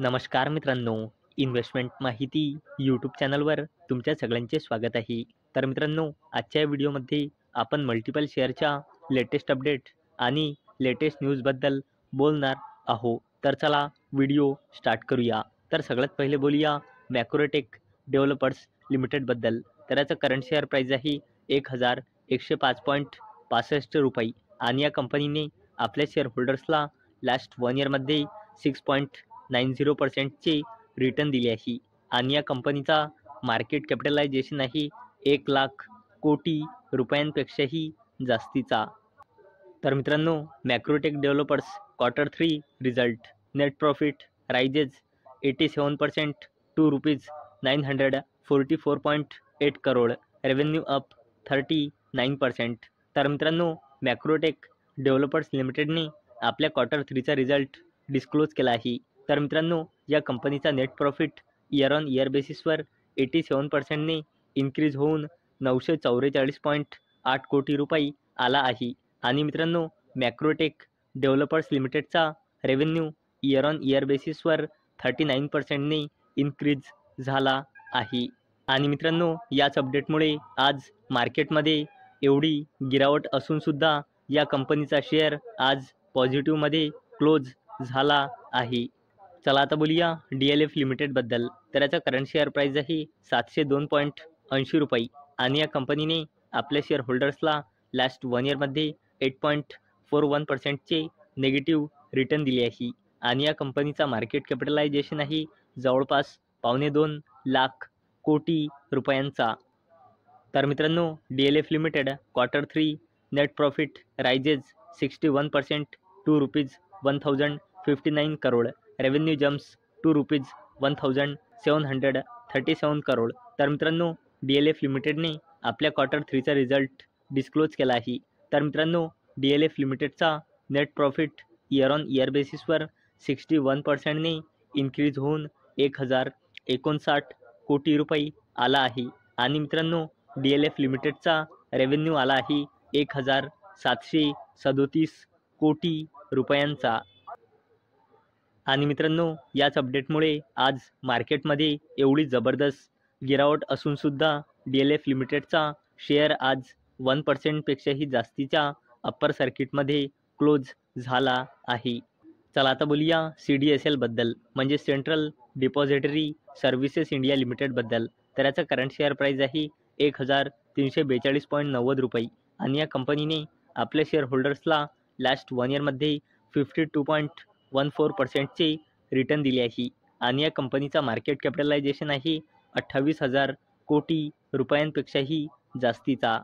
नमस्कार मित्रांनो, इन्व्हेस्टमेंट माहिती यूट्यूब चॅनलवर तुमच्या सगळ्यांचे स्वागत आहे. तर मित्रांनो, आजच्या व्हिडिओमध्ये आपण मल्टिपल शेअरच्या लेटेस्ट अपडेट आणि लेटेस्ट न्यूजबद्दल बोलणार आहोत. तर चला व्हिडिओ स्टार्ट करूया. तर सगळ्यात पहिले बोलूया मॅक्रोटेक डेव्हलपर्स लिमिटेडबद्दल. तर याचं करंट शेअर प्राईस आहे 1105.65 रुपये आणि या कंपनीने आपल्या शेअर होल्डर्सला लास्ट 1 इयरमध्ये 6.90% रिटर्न दिले आहे आणि या कंपनीचा मार्केट कॅपिटलायझेशन आहे 1,00,000 कोटी रुपयांपेक्षाही जास्तीचा. तर मित्रांनो, Macrotech Developers Q3 result net profit rises 87% to ₹944.8 crore, revenue up 39%. तर मित्रांनो, मॅक्रोटेक डेव्हलपर्स लिमिटेडने आपल्या Q3चा रिझल्ट डिस्क्लोज केला आहे. तर मित्रांनो, या कंपनीचा net profit year on year बेसिसवर 87%ने इन्क्रीज होऊन 944.8 कोटी रुपये आला आहे आणि मित्रांनो, मॅक्रोटेक डेव्हलपर्स लिमिटेडचा रेव्हेन्यू इयर ऑन इयर बेसिसवर 39%ने इन्क्रीज झाला आहे आणि मित्रांनो, याच अपडेटमुळे आज मार्केटमध्ये एवढी गिरावट असूनसुद्धा या कंपनीचा शेअर आज पॉझिटिव्हमध्ये क्लोज झाला आहे. चला आता बोलूया DLF लिमिटेडबद्दल. तर याचा करंट शेअर प्राईस आहे 702.80 रुपये आणि या कंपनीने आपल्या शेअर होल्डर्सला लास्ट 1 इयरमध्ये 8.41%चे नेगेटिव्ह रिटर्न दिले आहे आणि या कंपनीचा मार्केट कॅपिटलायझेशन आहे जवळपास 2.25 लाख कोटी रुपयांचा. तर मित्रांनो, DLF limited Q3 net profit rises 61% to ₹1,059 crore, revenue jumps to ₹1,737 crore. तर मित्रांनो, DLF लिमिटेडने आपल्या Q3चा रिझल्ट डिस्क्लोज केला आहे. तर मित्रांनो, DLF लिमिटेडचा net profit year on year बेसिसवर 61%ने इन्क्रीज होऊन 1,059 कोटी रुपये आला आहे आणि मित्रांनो, DLF लिमिटेडचा रेव्हेन्यू आला आहे 1,737 कोटी रुपयांचा आणि मित्रांनो, याच अपडेटमुळे आज मार्केटमध्ये एवढी जबरदस्त गिरावट असूनसुद्धा DLF लिमिटेडचा शेअर आज 1%पेक्षाही जास्तीच्या अप्पर सर्किटमध्ये क्लोज झाला आहे. चला आता बोलूया CDSL म्हणजे सेंट्रल डिपॉझिटरी सर्व्हिसेस इंडिया लिमिटेडबद्दल. तर याचा करंट शेअर प्राईस आहे 1,342.90 रुपये आणि या कंपनीने आपल्या शेअर होल्डर्सला लास्ट 1 इयरमध्ये 52.14%चे रिटर्न दिले आहे आणि या कंपनीचा मार्केट कॅपिटलायझेशन आहे 28,000 कोटी रुपयांपेक्षाही जास्तीचा.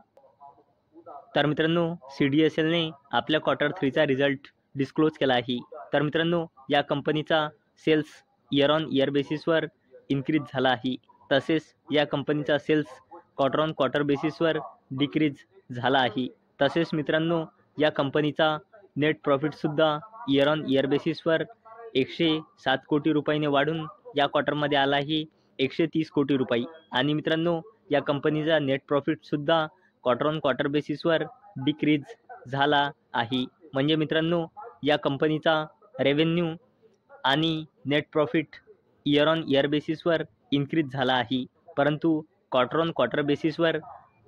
तर मित्रांनो, CDSLने आपल्या Q3चा रिझल्ट डिस्क्लोज केला आहे. तर मित्रांनो, या कंपनीचा सेल्स इयर ऑन इयर बेसिसवर इन्क्रीज झाला आहे, तसेच या कंपनीचा सेल्स क्वार्टर ऑन क्वार्टर बेसिसवर डिक्रीज झाला आहे. तसेच मित्रांनो, या कंपनीचा नेट प्रॉफिटसुद्धा इयर ऑन इयर बेसिसवर 107 कोटी रुपयाने वाढून या क्वार्टरमध्ये आला आहे 130 कोटी रुपये आणि मित्रांनो, या कंपनीचा नेट प्रॉफिटसुद्धा क्वार्टर ऑन क्वार्टर बेसिसवर डिक्रीज झाला आहे. म्हणजे मित्रांनो, या कंपनीचा रेव्हेन्यू आणि net profit year on year बेसिसवर इन्क्रीज झाला आहे, परंतु क्वार्टर ऑन क्वार्टर बेसिसवर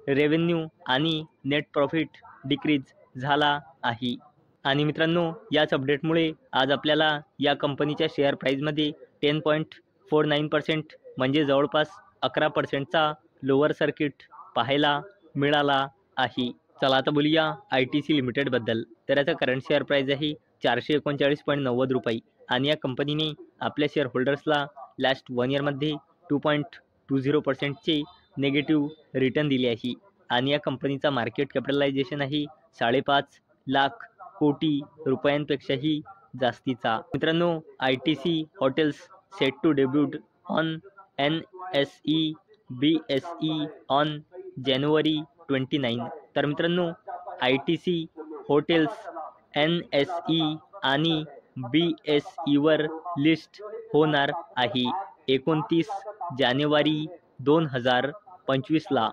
रेव्हेन्यू आणि नेट प्रॉफिट डिक्रीज झाला आहे आणि मित्रांनो, याच अपडेटमुळे आज आपल्याला या कंपनीच्या शेअर प्राईजमध्ये 10.49% म्हणजे जवळपास 11%चा लोअर सर्किट पाहायला मिळाला आहे. चला आता बोलूया ITC लिमिटेडबद्दल. तर याचा करंट शेअर प्राईस आहे 439.90 रुपये आणि या कंपनीने आपल्या शेअर होल्डर्सला लास्ट 1 इयरमध्ये 2.20%चे नेगेटिव्ह रिटर्न दिले आहे आणि या कंपनीचा मार्केट कॅपिटलायझेशन आहे 5.5 लाख कोटी रुपयांपेक्षाही जास्तीचा. मित्रांनो, ITC hotels set to debut on NSE BSE on जानेवारी 29. तर मित्रांनो, ITC हॉटेल्स NSE आणि BSEवर लिस्ट होणार आहे 29 जानेवारी 2025ला.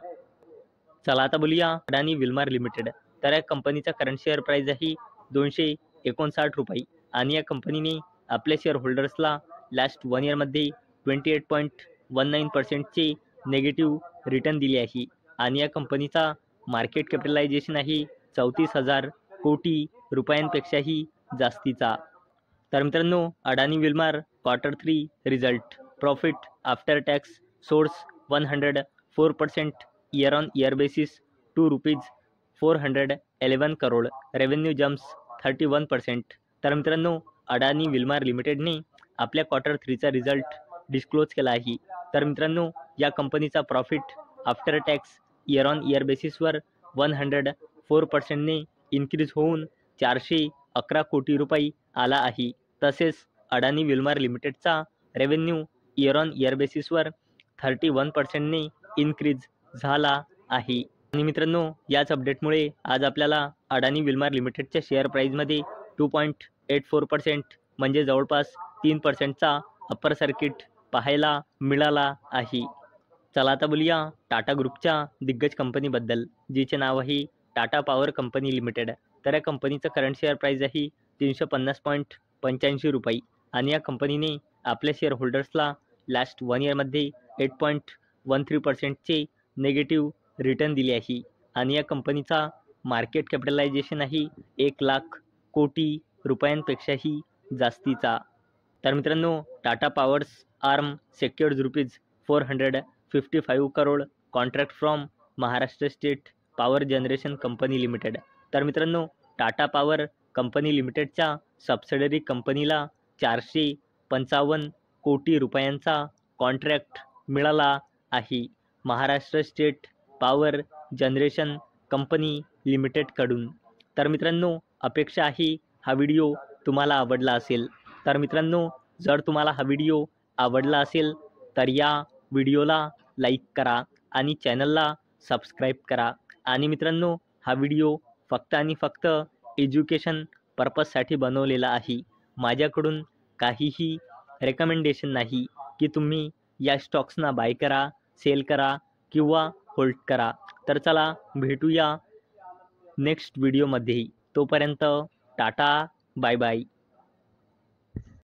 चला आता बोलूया अडानी विल्मर लिमिटेड. तर या कंपनीचा करंट शेअर प्राईस आहे 259 रुपये आणि या कंपनीने आपल्या शेअर होल्डर्सला लास्ट 1 इयरमध्ये 28.19%चे नेगेटिव्ह रिटर्न दिले आहे आणि या कंपनीचा मार्केट कॅपिटलायझेशन आहे 34,000 कोटी रुपयांपेक्षाही जास्तीचा. तर मित्रांनो, Adani Wilmar Q3 result profit after tax soars 104% year on year basis to ₹411 crore. Revenue jumps 31%. तर मित्रांनो, अडानी विल्मार लिमिटेडने आपल्या Q3चा रिझल्ट डिस्क्लोज केला आहे. तर मित्रांनो, या कंपनीचा profit after tax year on year बेसिसवर 104%ने इन्क्रीज होऊन 411 कोटी रुपये आला आहे. तसेच अडानी Wilmar लिमिटेडचा revenue year on year बेसिसवर 31%ने इन्क्रीज झाला आहे. आणि मित्रांनो, याच अपडेटमुळे आज आपल्याला अडानी विल्मार लिमिटेडच्या शेअर प्राईजमध्ये 2.84% म्हणजे जवळपास 3%चा अप्पर सर्किट पाहायला मिळाला आहे. चला आता बोलूया टाटा ग्रुपच्या दिग्गज कंपनीबद्दल, जिचे नाव आहे टाटा पॉवर कंपनी लिमिटेड. तर या कंपनीचं करंट शेअर प्राईज आहे 350.85 रुपये आणि या कंपनीने आपल्या शेअर होल्डर्सला लास्ट 1 इयरमध्ये 8.13%चे नेगेटिव्ह रिटर्न दिले आहे आणि या कंपनीचा मार्केट कॅपिटलायझेशन आहे 1,00,000 कोटी रुपयांपेक्षाही जास्तीचा. तर मित्रांनो, Tata powers arm secured ₹455 crore contract from Maharashtra state power generation company limited. तर मित्रांनो, टाटा पॉवर कंपनी लिमिटेडच्या सबसिडरी कंपनीला 455 कोटी रुपयांचा कॉन्ट्रॅक्ट मिळाला आहे Maharashtra state power generation company लिमिटेडकडून. तर मित्रांनो, अपेक्षा आहे हा व्हिडिओ तुम्हाला आवडला असेल. तर मित्रांनो, जर तुम्हाला हा व्हिडिओ आवडला असेल तर या व्हिडिओला लाईक करा आणि चॅनलला सबस्क्राईब करा. आणि मित्रांनो, हा व्हिडिओ फक्त आणि फक्त एज्युकेशन पर्पजसाठी बनवलेला आहे. माझ्याकडून काहीही रेकमेंडेशन नाही की तुम्ही या स्टॉक्सना बाय करा, सेल करा किंवा होल्ड करा. तर चला भेटूया नेक्स्ट व्हिडिओमध्ये. तोपर्यंत टाटा, बाय बाय.